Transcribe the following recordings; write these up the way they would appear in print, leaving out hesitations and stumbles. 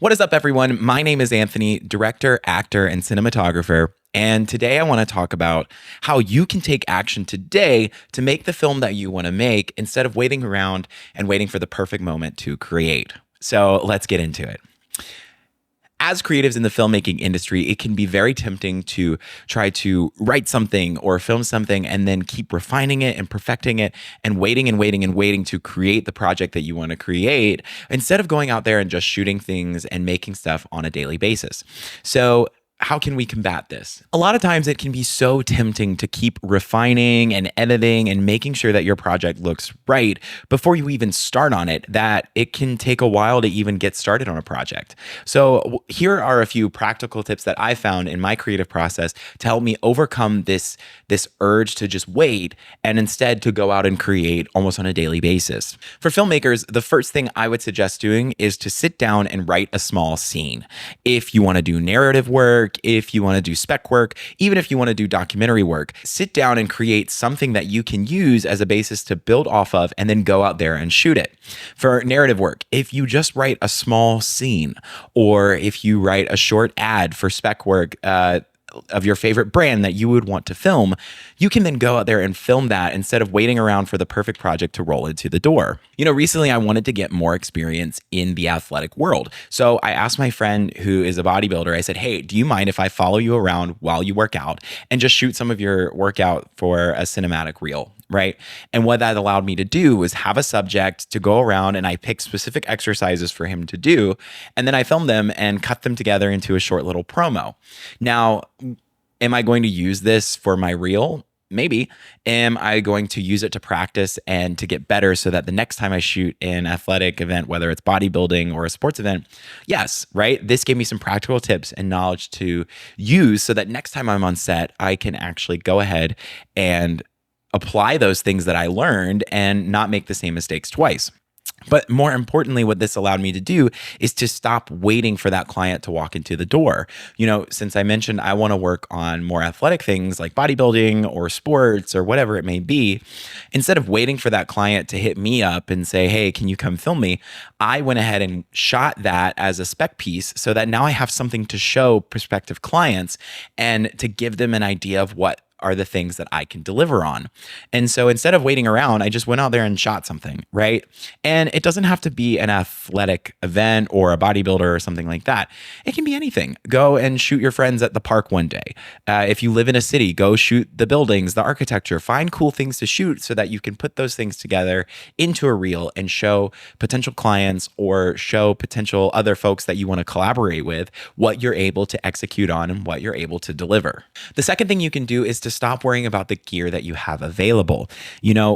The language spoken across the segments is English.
What is up, everyone? My name is Anthony, director, actor, and cinematographer. And today I want to talk about how you can take action today to make the film that you want to make instead of waiting around and waiting for the perfect moment to create. So let's get into it. As creatives in the filmmaking industry, it can be very tempting to try to write something or film something and then keep refining it and perfecting it and waiting to create the project that you want to create instead of going out there and just shooting things and making stuff on a daily basis. So, how can we combat this? A lot of times it can be so tempting to keep refining and editing and making sure that your project looks right before you even start on it, that it can take a while to even get started on a project. So here are a few practical tips that I found in my creative process to help me overcome this urge to just wait and instead to go out and create almost on a daily basis. For filmmakers, the first thing I would suggest doing is to sit down and write a small scene. If you want to do narrative work, if you want to do spec work, even if you want to do documentary work, sit down and create something that you can use as a basis to build off of and then go out there and shoot it. For narrative work, if you just write a small scene or if you write a short ad for spec work, of your favorite brand that you would want to film, you can then go out there and film that instead of waiting around for the perfect project to roll into the door. Recently I wanted to get more experience in the athletic world. So I asked my friend who is a bodybuilder, I said, hey, do you mind if I follow you around while you work out and just shoot some of your workout for a cinematic reel? Right. And what that allowed me to do was have a subject to go around and I picked specific exercises for him to do. And then I filmed them and cut them together into a short little promo. Now, am I going to use this for my reel? Maybe. Am I going to use it to practice and to get better so that the next time I shoot an athletic event, whether it's bodybuilding or a sports event? Yes, right? This gave me some practical tips and knowledge to use so that next time I'm on set, I can actually go ahead and apply those things that I learned and not make the same mistakes twice. But more importantly, what this allowed me to do is to stop waiting for that client to walk into the door. Since I mentioned I want to work on more athletic things like bodybuilding or sports or whatever it may be, instead of waiting for that client to hit me up and say, hey, can you come film me? I went ahead and shot that as a spec piece so that now I have something to show prospective clients and to give them an idea of what are the things that I can deliver on. And so instead of waiting around, I just went out there and shot something, right? And it doesn't have to be an athletic event or a bodybuilder or something like that. It can be anything. Go and shoot your friends at the park one day. If you live in a city, go shoot the buildings, the architecture, find cool things to shoot so that you can put those things together into a reel and show potential clients or show potential other folks that you want to collaborate with what you're able to execute on and what you're able to deliver. The second thing you can do is to stop worrying about the gear that you have available.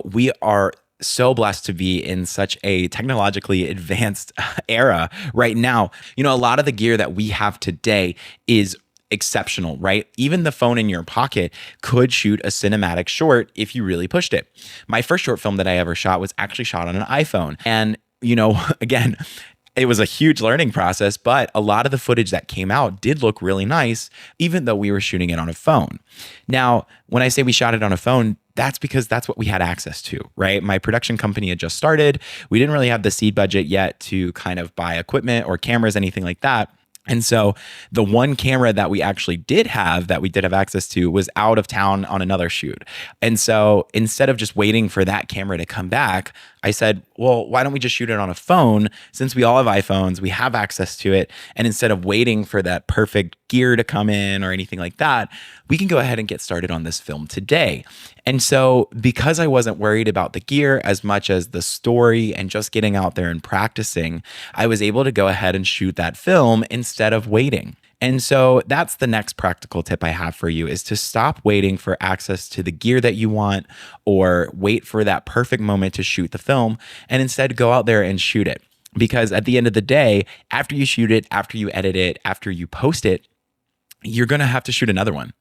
We are so blessed to be in such a technologically advanced era right now. A lot of the gear that we have today is exceptional, right? Even the phone in your pocket could shoot a cinematic short if you really pushed it. My first short film that I ever shot was actually shot on an iPhone. And, again, it was a huge learning process, but a lot of the footage that came out did look really nice, even though we were shooting it on a phone. Now, when I say we shot it on a phone, that's because that's what we had access to, right? My production company had just started. We didn't really have the seed budget yet to kind of buy equipment or cameras, anything like that. And so the one camera that we actually did have that we did have access to was out of town on another shoot. And so instead of just waiting for that camera to come back, I said, well, why don't we just shoot it on a phone? Since we all have iPhones, we have access to it. And instead of waiting for that perfect gear to come in or anything like that, we can go ahead and get started on this film today. And so because I wasn't worried about the gear as much as the story and just getting out there and practicing, I was able to go ahead and shoot that film instead of waiting. And so that's the next practical tip I have for you, is to stop waiting for access to the gear that you want or wait for that perfect moment to shoot the film, and instead go out there and shoot it. Because at the end of the day, after you shoot it, after you edit it, after you post it, you're going to have to shoot another one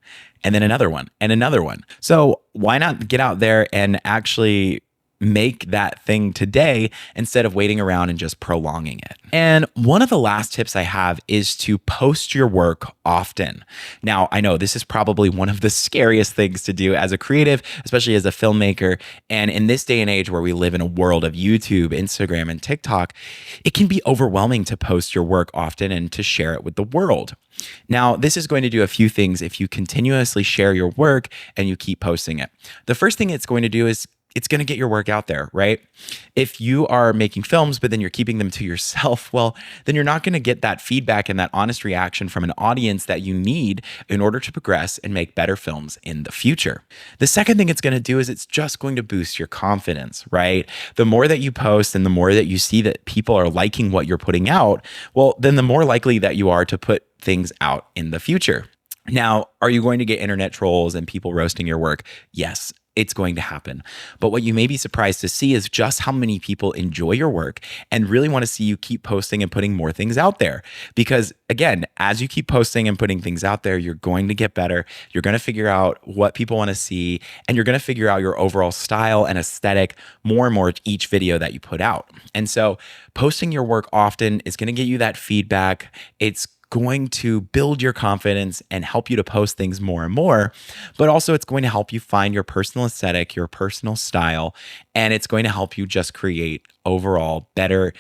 and then another one and another one. So why not get out there and actually make that thing today instead of waiting around and just prolonging it. And one of the last tips I have is to post your work often. Now, I know this is probably one of the scariest things to do as a creative, especially as a filmmaker. And in this day and age where we live in a world of YouTube, Instagram, and TikTok, it can be overwhelming to post your work often and to share it with the world. Now, this is going to do a few things if you continuously share your work and you keep posting it. The first thing it's going to do is it's going to get your work out there, right? If you are making films, but then you're keeping them to yourself, well, then you're not going to get that feedback and that honest reaction from an audience that you need in order to progress and make better films in the future. The second thing it's going to do is it's just going to boost your confidence, right? The more that you post and the more that you see that people are liking what you're putting out, well, then the more likely that you are to put things out in the future. Now, are you going to get internet trolls and people roasting your work? Yes, it's going to happen. But what you may be surprised to see is just how many people enjoy your work and really want to see you keep posting and putting more things out there. Because again, as you keep posting and putting things out there, you're going to get better. You're going to figure out what people want to see, and you're going to figure out your overall style and aesthetic more and more each video that you put out. And so posting your work often is going to get you that feedback. It's going to build your confidence and help you to post things more and more, but also it's going to help you find your personal aesthetic, your personal style, and it's going to help you just create overall better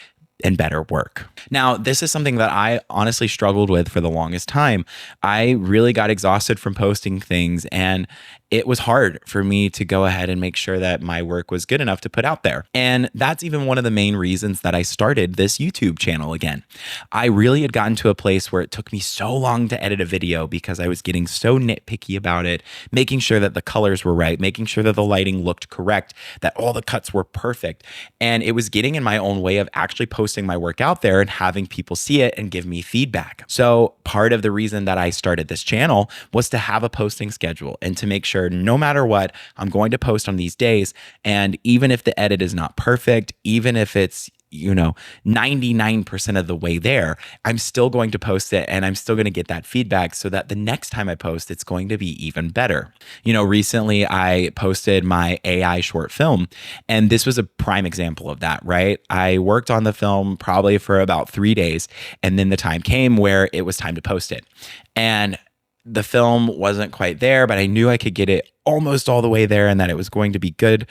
and better work. Now, this is something that I honestly struggled with for the longest time. I really got exhausted from posting things, and it was hard for me to go ahead and make sure that my work was good enough to put out there. And that's even one of the main reasons that I started this YouTube channel again. I really had gotten to a place where it took me so long to edit a video because I was getting so nitpicky about it, making sure that the colors were right, making sure that the lighting looked correct, that all the cuts were perfect. And it was getting in my own way of actually posting my work out there and having people see it and give me feedback. So part of the reason that I started this channel was to have a posting schedule and to make sure no matter what, I'm going to post on these days. And even if the edit is not perfect, even if it's 99% of the way there, I'm still going to post it and I'm still going to get that feedback so that the next time I post, it's going to be even better. Recently I posted my AI short film, and this was a prime example of that, right? I worked on the film probably for about 3 days, and then the time came where it was time to post it. And the film wasn't quite there, but I knew I could get it almost all the way there and that it was going to be good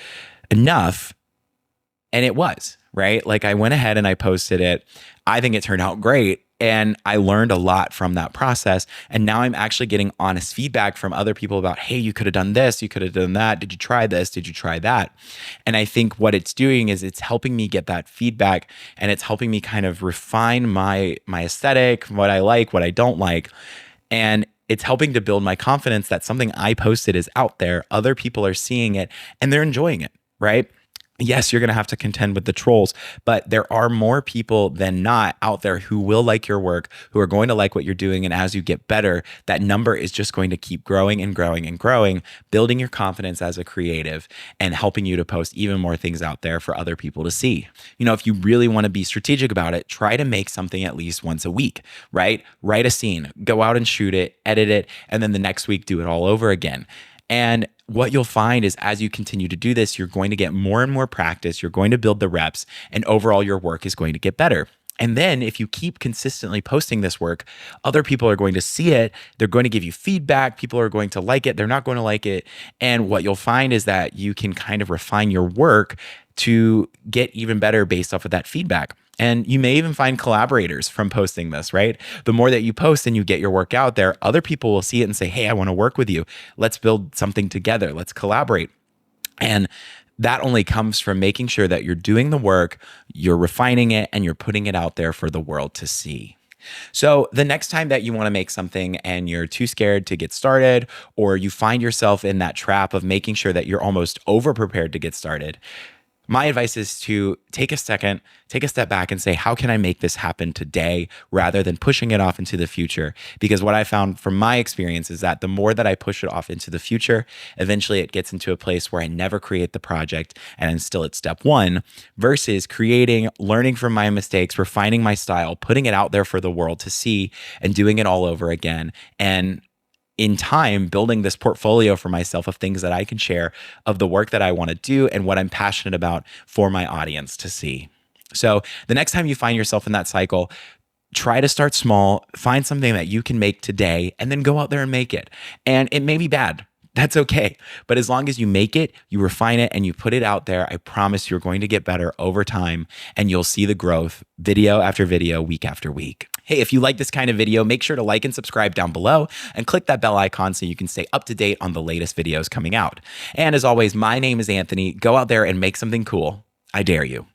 enough. And it was, right? Like I went ahead and I posted it. I think it turned out great. And I learned a lot from that process. And now I'm actually getting honest feedback from other people about, hey, you could have done this, you could have done that. Did you try this? Did you try that? And I think what it's doing is it's helping me get that feedback, and it's helping me kind of refine my aesthetic, what I like, what I don't like. And it's helping to build my confidence that something I posted is out there, other people are seeing it, and they're enjoying it, right? Yes, you're going to have to contend with the trolls, but there are more people than not out there who will like your work, who are going to like what you're doing. And as you get better, that number is just going to keep growing and growing and growing, building your confidence as a creative and helping you to post even more things out there for other people to see. If you really want to be strategic about it, try to make something at least once a week, right? Write a scene, go out and shoot it, edit it, and then the next week do it all over again. And what you'll find is as you continue to do this, you're going to get more and more practice. You're going to build the reps, and overall your work is going to get better. And then if you keep consistently posting this work, other people are going to see it. They're going to give you feedback. People are going to like it. They're not going to like it. And what you'll find is that you can kind of refine your work to get even better based off of that feedback. And you may even find collaborators from posting this, right? The more that you post and you get your work out there, other people will see it and say, hey, I want to work with you. Let's build something together. Let's collaborate. And that only comes from making sure that you're doing the work, you're refining it, and you're putting it out there for the world to see. So the next time that you want to make something and you're too scared to get started, or you find yourself in that trap of making sure that you're almost over prepared to get started, my advice is to take a second, take a step back and say, how can I make this happen today rather than pushing it off into the future? Because what I found from my experience is that the more that I push it off into the future, eventually it gets into a place where I never create the project and I'm still at step one, versus creating, learning from my mistakes, refining my style, putting it out there for the world to see and doing it all over again. And in time building this portfolio for myself of things that I can share, of the work that I want to do and what I'm passionate about for my audience to see. So the next time you find yourself in that cycle, try to start small, find something that you can make today, and then go out there and make it. And it may be bad. That's okay. But as long as you make it, you refine it, and you put it out there, I promise you're going to get better over time, and you'll see the growth video after video, week after week. Hey, if you like this kind of video, make sure to like and subscribe down below and click that bell icon so you can stay up to date on the latest videos coming out. And as always, my name is Anthony. Go out there and make something cool. I dare you.